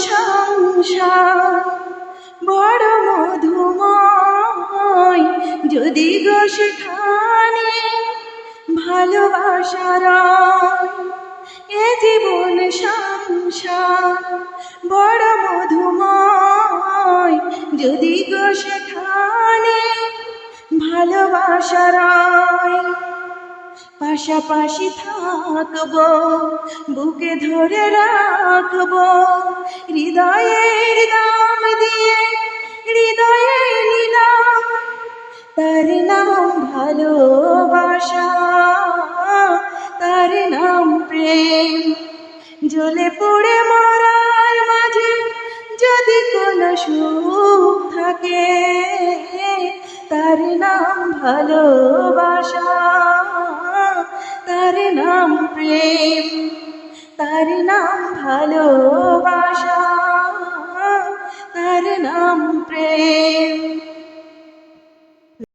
সংসার বড় মধুময়, যদি গো সেখানে ভালোবাসার এ জীবন সংসার বড় মধুময়, যদি গো সেখানে ভালোবাসার পাশাপাশি থাকবো, বুকে ধরে রাখবো, হৃদয়ের দাম দিয়ে হৃদয়ে নিলাম তার নাম ভালোবাসা, তার নাম প্রেম। জ্বলে পড়ে মরার মাঝে যদি কোনো সুখ থাকে, তার নাম ভালোবাসা, তার নাম প্রেম, তার নাম ভালোবাসা, তার নাম প্রেম।